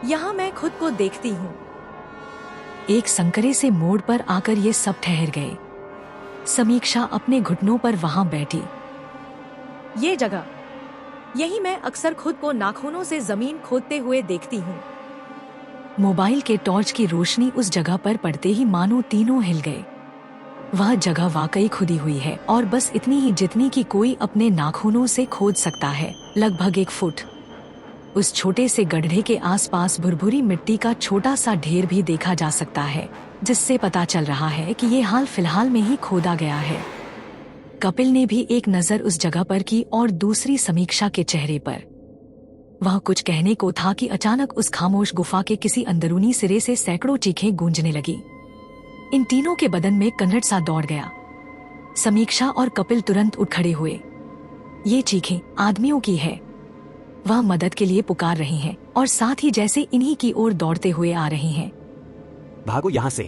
यहाँ मैं खुद को देखती हूँ। एक संकरे से मोड़ पर आकर ये सब ठहर गए। समीक्षा अपने घुटनों पर वहां बैठी। ये जगह, यही मैं अक्सर खुद को नाखूनों से जमीन खोदते हुए देखती हूँ। मोबाइल के टॉर्च की रोशनी उस जगह पर पड़ते ही मानो तीनों हिल गए। वह जगह वाकई खुदी हुई है और बस इतनी ही जितनी कि कोई अपने नाखूनों से खोद सकता है, लगभग 1 फुट। उस छोटे से गड्ढे के आसपास भुरभुरी मिट्टी का छोटा सा ढेर भी देखा जा सकता है, जिससे पता चल रहा है कि ये हाल फिलहाल में ही खोदा गया है। कपिल ने भी एक नजर उस जगह पर की और दूसरी समीक्षा के चेहरे पर। वह कुछ कहने को था कि अचानक उस खामोश गुफा के किसी अंदरूनी सिरे से सैकड़ों चीखें गूंजने लगी। इन तीनों के बदन में कन्नड़ सा दौड़ गया। समीक्षा और कपिल तुरंत उठ खड़े हुए। ये चीखें आदमियों की है। वह मदद के लिए पुकार रही हैं और साथ ही जैसे इन्हीं की ओर दौड़ते हुए आ रही हैं। भागो यहाँ से।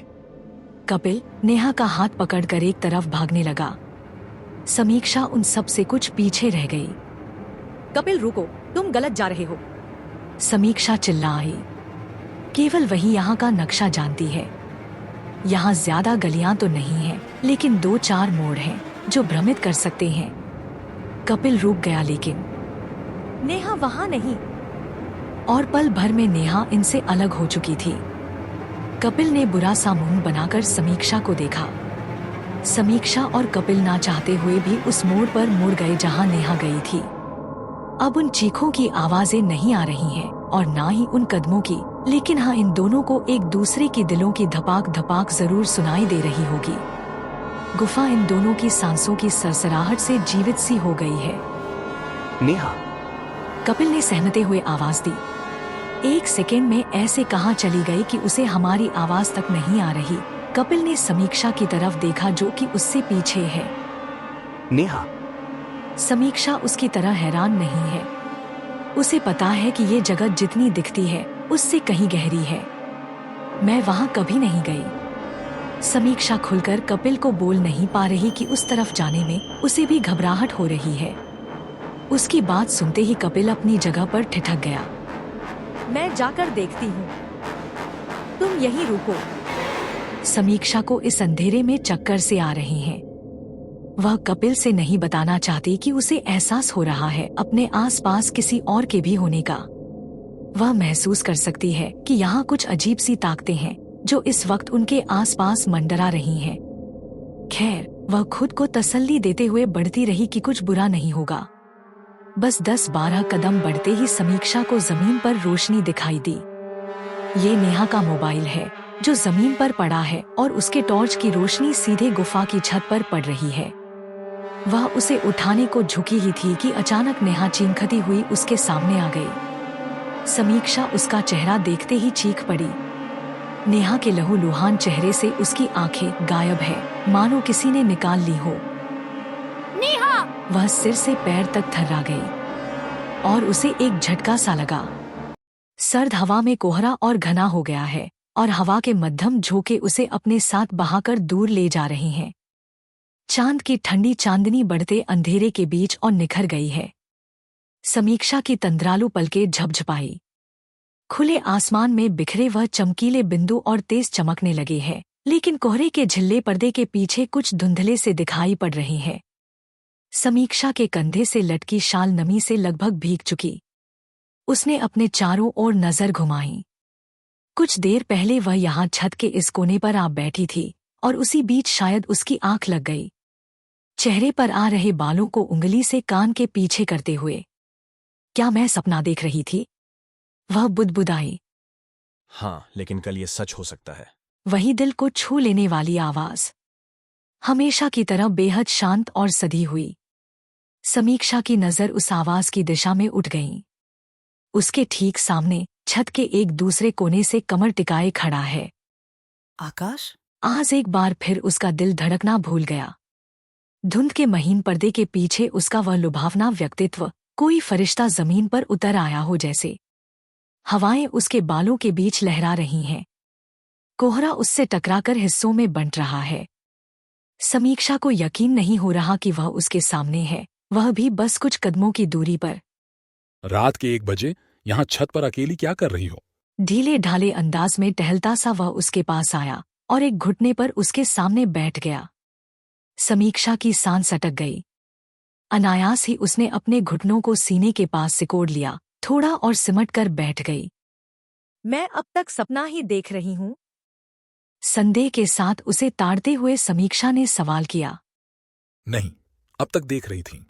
कपिल नेहा का हाथ पकड़कर एक तरफ भागने लगा। समीक्षा उन सब से कुछ पीछे रह गई। कपिल रुको, तुम गलत जा रहे हो। समीक्षा चिल्लाई। केवल वही यहाँ का नक्शा जानती है। यहाँ ज्यादा गलियां तो नहीं हैं, लेकिन 2-4 मोड़ हैं जो भ्रमित कर सकते हैं। कपिल रुक गया, लेकिन नेहा वहाँ नहीं। और पल भर में नेहा इनसे अलग हो चुकी थी। कपिल ने बुरा सा मुंह बनाकर समीक्षा को देखा। समीक्षा और कपिल ना चाहते हुए भी उस मोड़ पर मुड़ गए जहाँ नेहा गई थी। अब उन चीखों की आवाजें नहीं आ रही हैं और ना ही उन कदमों की, लेकिन हाँ, इन दोनों को एक दूसरे की दिलों की धपाक धपाक जरूर सुनाई दे रही होगी। गुफा इन दोनों की सांसों की सरसराहट से जीवित सी हो गई है। नेहा, कपिल ने सहमते हुए आवाज दी। 1 सेकेंड में ऐसे कहाँ चली गई कि उसे हमारी आवाज तक नहीं आ रही। कपिल ने समीक्षा की तरफ देखा जो कि उससे पीछे है। नेहा। समीक्षा उसकी तरह हैरान नहीं है। उसे पता है कि ये जगत जितनी दिखती है उससे कहीं गहरी है। मैं वहां कभी नहीं गई। समीक्षा खुलकर कपिल को बोल नहीं पा रही कि उस तरफ जाने में उसे भी घबराहट हो रही है। उसकी बात सुनते ही कपिल अपनी जगह पर ठिठक गया। मैं जाकर देखती हूँ, तुम यहीं रुको। समीक्षा को इस अंधेरे में चक्कर से आ रही हैं। वह कपिल से नहीं बताना चाहती कि उसे एहसास हो रहा है अपने आसपास किसी और के भी होने का। वह महसूस कर सकती है कि यहाँ कुछ अजीब सी ताकतें हैं जो इस वक्त उनके आसपास मंडरा रही हैं। खैर, वह खुद को तसल्ली देते हुए बढ़ती रही कि कुछ बुरा नहीं होगा। बस 10-12 कदम बढ़ते ही समीक्षा को जमीन पर रोशनी दिखाई दी। ये नेहा का मोबाइल है जो जमीन पर पड़ा है और उसके टॉर्च की रोशनी सीधे गुफा की छत पर पड़ रही है। वह उसे उठाने को झुकी ही थी कि अचानक नेहा चींखती हुई उसके सामने आ गई। समीक्षा उसका चेहरा देखते ही चीख पड़ी। नेहा के लहूलुहान चेहरे से उसकी आंखें गायब है, मानो किसी ने निकाल ली हो। नेहा! वह सिर से पैर तक थर्रा गई और उसे एक झटका सा लगा। सर्द हवा में कोहरा और घना हो गया है और हवा के मध्यम झोंके उसे अपने साथ बहाकर दूर ले जा रहे हैं। चांद की ठंडी चांदनी बढ़ते अंधेरे के बीच और निखर गई है। समीक्षा की तंद्रालु पलकें झपझपाई। खुले आसमान में बिखरे वह चमकीले बिंदु और तेज चमकने लगे हैं, लेकिन कोहरे के झिल्ले पर्दे के पीछे कुछ धुंधले से दिखाई पड़ रही हैं। समीक्षा के कंधे से लटकी शाल नमी से लगभग भीग चुकी। उसने अपने चारों ओर नजर घुमाई। कुछ देर पहले वह यहाँ छत के इस कोने पर आ बैठी थी और उसी बीच शायद उसकी आंख लग गई। चेहरे पर आ रहे बालों को उंगली से कान के पीछे करते हुए। क्या मैं सपना देख रही थी? वह बुदबुदाई। हाँ, लेकिन कल ये सच हो सकता है। वही दिल को छू लेने वाली आवाज, हमेशा की तरह बेहद शांत और सधी हुई। समीक्षा की नजर उस आवाज की दिशा में उठ गई। उसके ठीक सामने छत के एक दूसरे कोने से कमर टिकाए खड़ा है आकाश। आज एक बार फिर उसका दिल धड़कना भूल गया। धुंध के महीन पर्दे के पीछे उसका वह लुभावना व्यक्तित्व, कोई फरिश्ता जमीन पर उतर आया हो जैसे। हवाएं उसके बालों के बीच लहरा रही हैं। कोहरा उससे टकराकर हिस्सों में बंट रहा है। समीक्षा को यकीन नहीं हो रहा कि वह उसके सामने है, वह भी बस कुछ कदमों की दूरी पर। रात के 1 बजे यहाँ छत पर अकेली क्या कर रही हो? ढीले ढाले अंदाज में टहलता सा वह उसके पास आया और एक घुटने पर उसके सामने बैठ गया। समीक्षा की सांस अटक गई। अनायास ही उसने अपने घुटनों को सीने के पास सिकोड़ लिया, थोड़ा और सिमट कर बैठ गई। मैं अब तक सपना ही देख रही हूँ। संदेह के साथ उसे ताड़ते हुए समीक्षा ने सवाल किया। नहीं, अब तक देख रही थी।